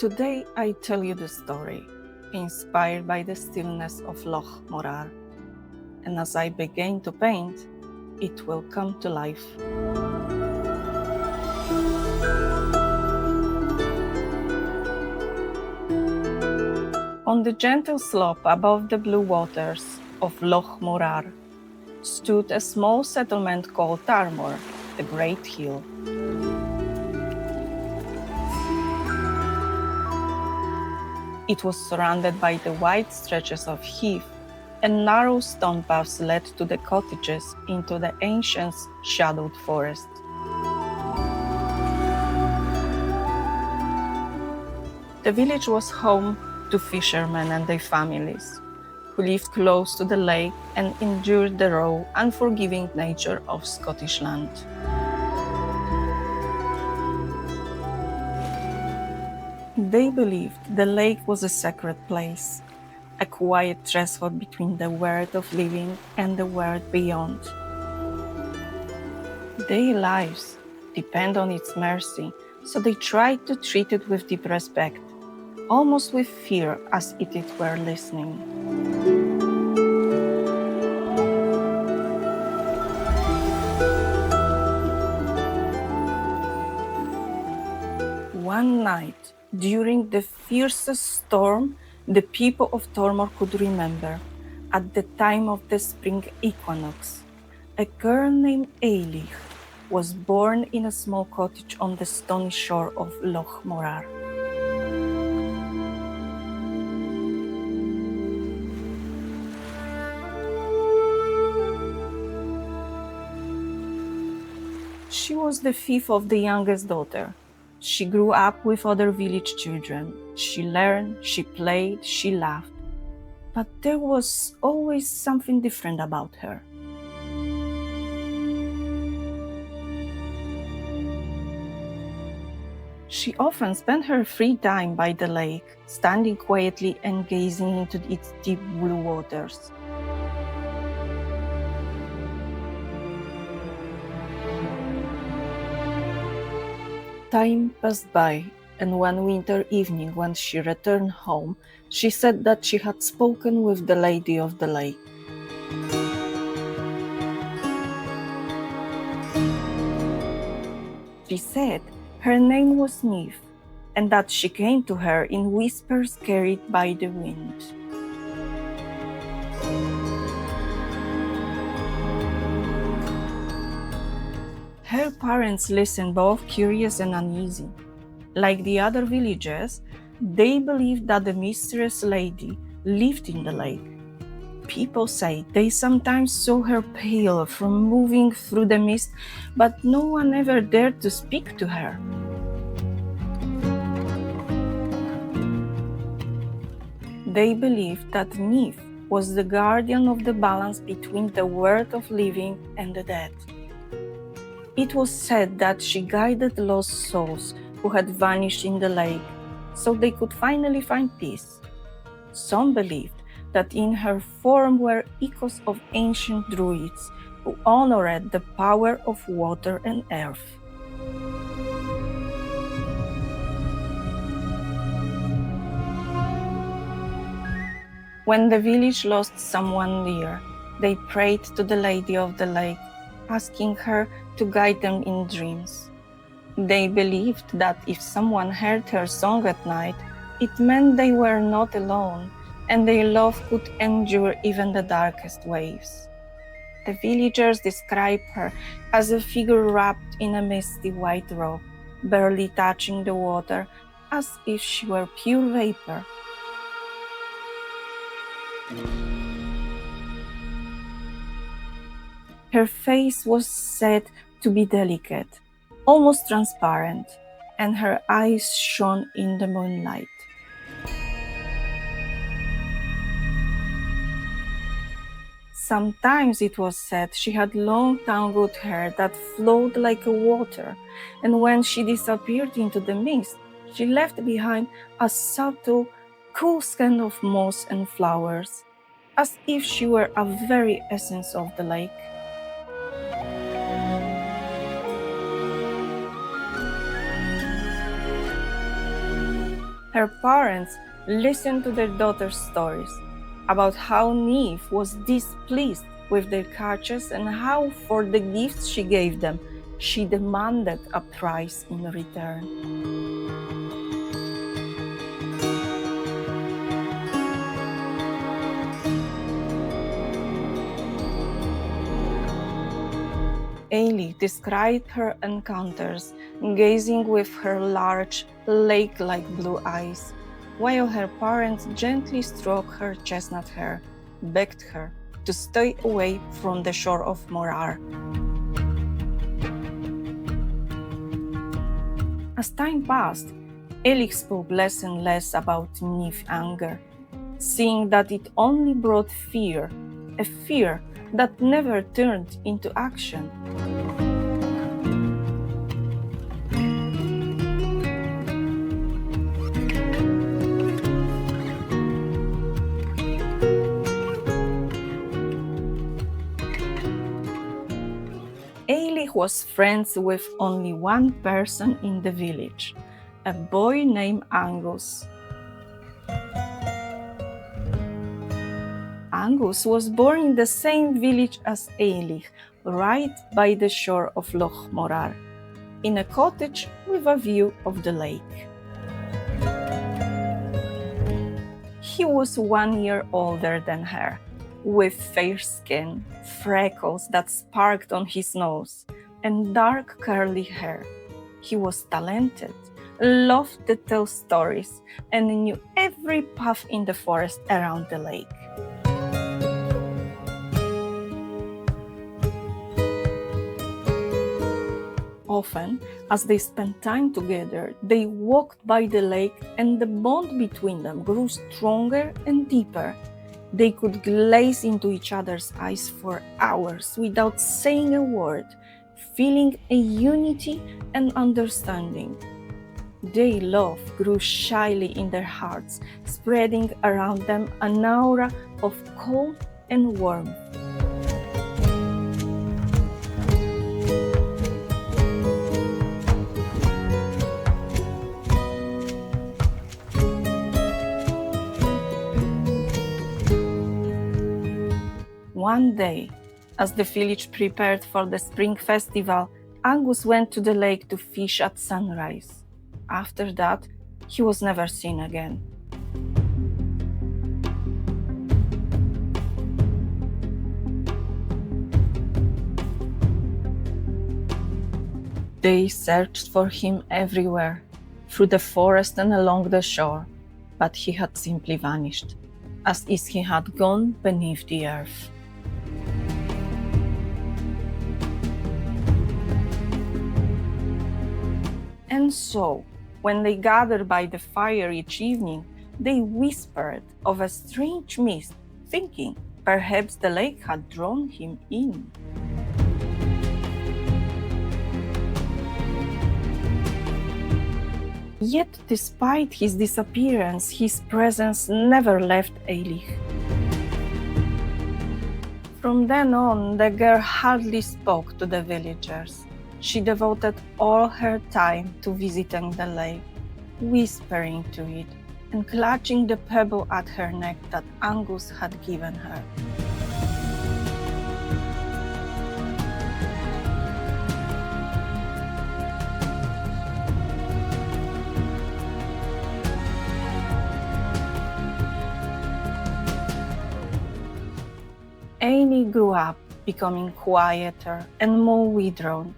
Today I tell you the story, inspired by the stillness of Loch Morar, and as I begin to paint, it will come to life. On the gentle slope above the blue waters of Loch Morar stood a small settlement called Armor, the Great Hill. It was surrounded by the wide stretches of heath, and narrow stone paths led to the cottages into the ancient shadowed forest. The village was home to fishermen and their families, who lived close to the lake and endured the raw, unforgiving nature of Scottish land. They believed the lake was a sacred place, a quiet threshold between the world of living and the world beyond. Their lives depend on its mercy, so they tried to treat it with deep respect, almost with fear, as if it were listening. One night, during the fiercest storm the people of Tormor could remember, at the time of the spring equinox, a girl named Eilidh was born in a small cottage on the stony shore of Loch Morar. She was the fifth of the youngest daughter. She grew up with other village children. She learned, she played, she laughed. But there was always something different about her. She often spent her free time by the lake, standing quietly and gazing into its deep blue waters. Time passed by, and one winter evening when she returned home, she said that she had spoken with the lady of the lake. She said her name was Neve, and that she came to her in whispers carried by the wind. Her parents listened, both curious and uneasy. Like the other villagers, they believed that the mysterious lady lived in the lake. People say they sometimes saw her pale from moving through the mist, but no one ever dared to speak to her. They believed that Neve was the guardian of the balance between the world of living and the dead. It was said that she guided lost souls who had vanished in the lake, so they could finally find peace. Some believed that in her form were echoes of ancient druids who honored the power of water and earth. When the village lost someone dear, they prayed to the Lady of the Lake, asking her to guide them in dreams. They believed that if someone heard her song at night, it meant they were not alone, and their love could endure even the darkest waves. The villagers describe her as a figure wrapped in a misty white robe, barely touching the water, as if she were pure vapor. Her face was said to be delicate, almost transparent, and her eyes shone in the moonlight. Sometimes it was said she had long tangled hair that flowed like a water, and when she disappeared into the mist, she left behind a subtle, cool skin of moss and flowers, as if she were a very essence of the lake. Her parents listened to their daughter's stories about how Neve was displeased with their catches and how, for the gifts she gave them, she demanded a price in return. Eilidh described her encounters, gazing with her large, lake-like blue eyes, while her parents gently stroked her chestnut hair, begged her to stay away from the shore of Morar. As time passed, Eilidh spoke less and less about Neve's anger, seeing that it only brought fear, a fear that never turned into action. Eilidh was friends with only one person in the village, a boy named Aonghus. Aonghus was born in the same village as Eilidh, right by the shore of Loch Morar, in a cottage with a view of the lake. He was 1 year older than her, with fair skin, freckles that sparkled on his nose, and dark curly hair. He was talented, loved to tell stories, and knew every path in the forest around the lake. Often, as they spent time together, they walked by the lake, and the bond between them grew stronger and deeper. They could gaze into each other's eyes for hours without saying a word, feeling a unity and understanding. Their love grew shyly in their hearts, spreading around them an aura of calm and warmth. One day, as the village prepared for the spring festival, Aonghus went to the lake to fish at sunrise. After that, he was never seen again. They searched for him everywhere, through the forest and along the shore, but he had simply vanished, as if he had gone beneath the earth. And so, when they gathered by the fire each evening, they whispered of a strange mist, thinking perhaps the lake had drawn him in. Yet, despite his disappearance, his presence never left Eilidh. From then on, the girl hardly spoke to the villagers. She devoted all her time to visiting the lake, whispering to it, and clutching the pebble at her neck that Aonghus had given her. Eilidh grew up, becoming quieter and more withdrawn.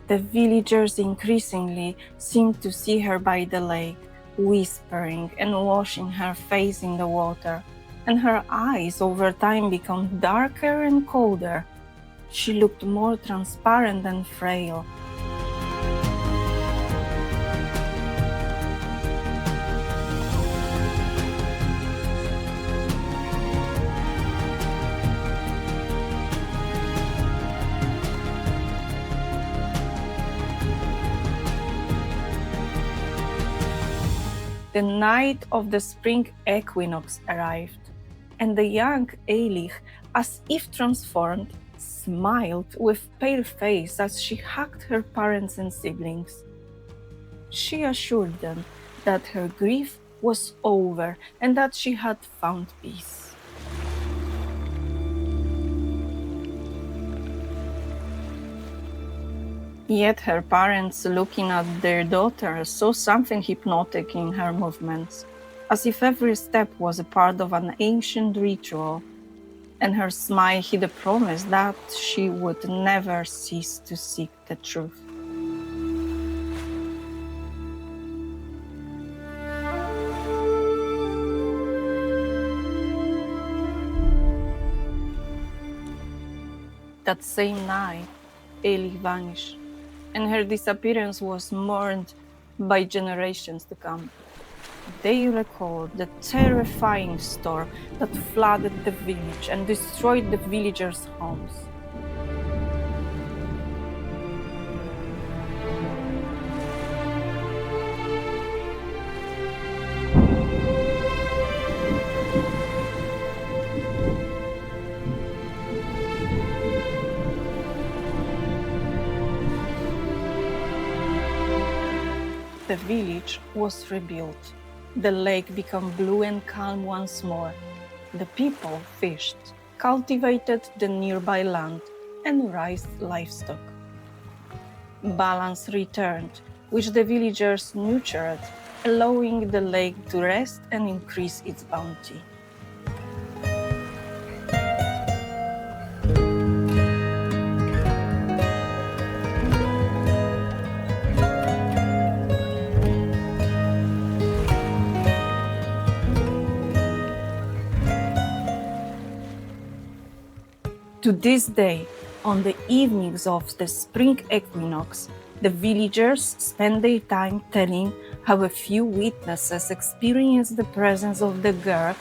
The villagers increasingly seemed to see her by the lake, whispering and washing her face in the water, and her eyes over time became darker and colder. She looked more transparent and frail. The night of the spring equinox arrived, and the young Eilidh, as if transformed, smiled with pale face as she hugged her parents and siblings. She assured them that her grief was over and that she had found peace. Yet her parents, looking at their daughter, saw something hypnotic in her movements, as if every step was a part of an ancient ritual, and her smile hid a promise that she would never cease to seek the truth. That same night, Eilidh vanished, and her disappearance was mourned by generations to come. They recalled the terrifying storm that flooded the village and destroyed the villagers' homes. The village was rebuilt. The lake became blue and calm once more. The people fished, cultivated the nearby land, and raised livestock. Balance returned, which the villagers nurtured, allowing the lake to rest and increase its bounty. To this day, on the evenings of the spring equinox, the villagers spend their time telling how a few witnesses experienced the presence of the girl,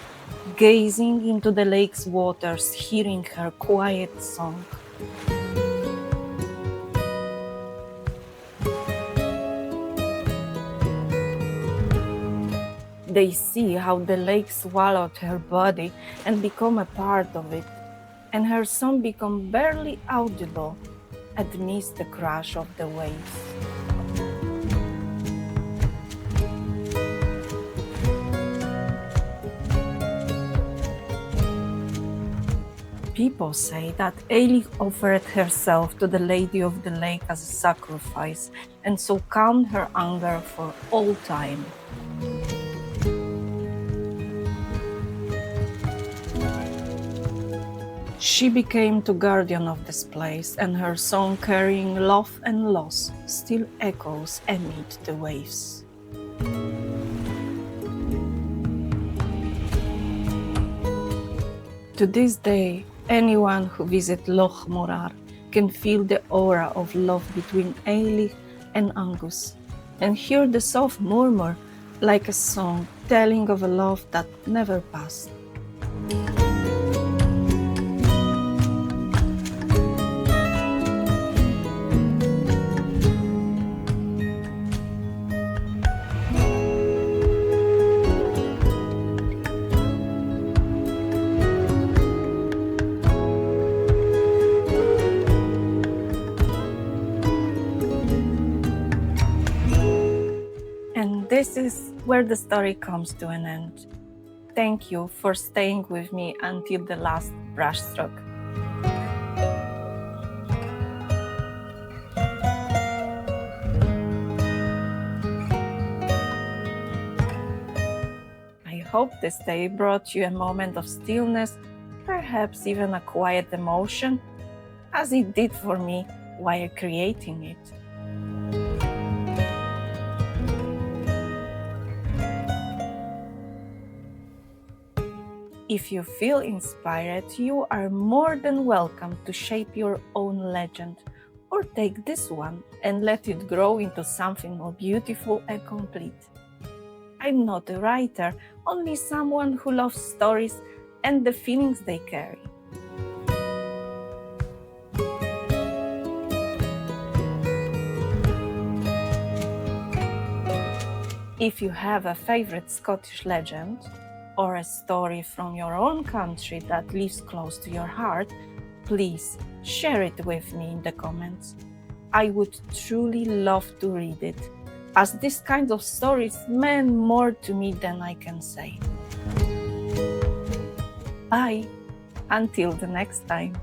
gazing into the lake's waters, hearing her quiet song. They see how the lake swallowed her body and become a part of it, and her song became barely audible amidst the crash of the waves. People say that Eilidh offered herself to the Lady of the Lake as a sacrifice, and so calmed her anger for all time. She became the guardian of this place, and her song carrying love and loss still echoes amid the waves. To this day, anyone who visits Loch Morar can feel the aura of love between Eilidh and Aonghus, and hear the soft murmur like a song telling of a love that never passed. This is where the story comes to an end. Thank you for staying with me until the last brushstroke. I hope this day brought you a moment of stillness, perhaps even a quiet emotion, as it did for me while creating it. If you feel inspired, you are more than welcome to shape your own legend, or take this one and let it grow into something more beautiful and complete. I'm not a writer, only someone who loves stories and the feelings they carry. If you have a favorite Scottish legend, or a story from your own country that lives close to your heart, please share it with me in the comments. I would truly love to read it. as this kind of stories meant more to me than I can say. Bye, until the next time.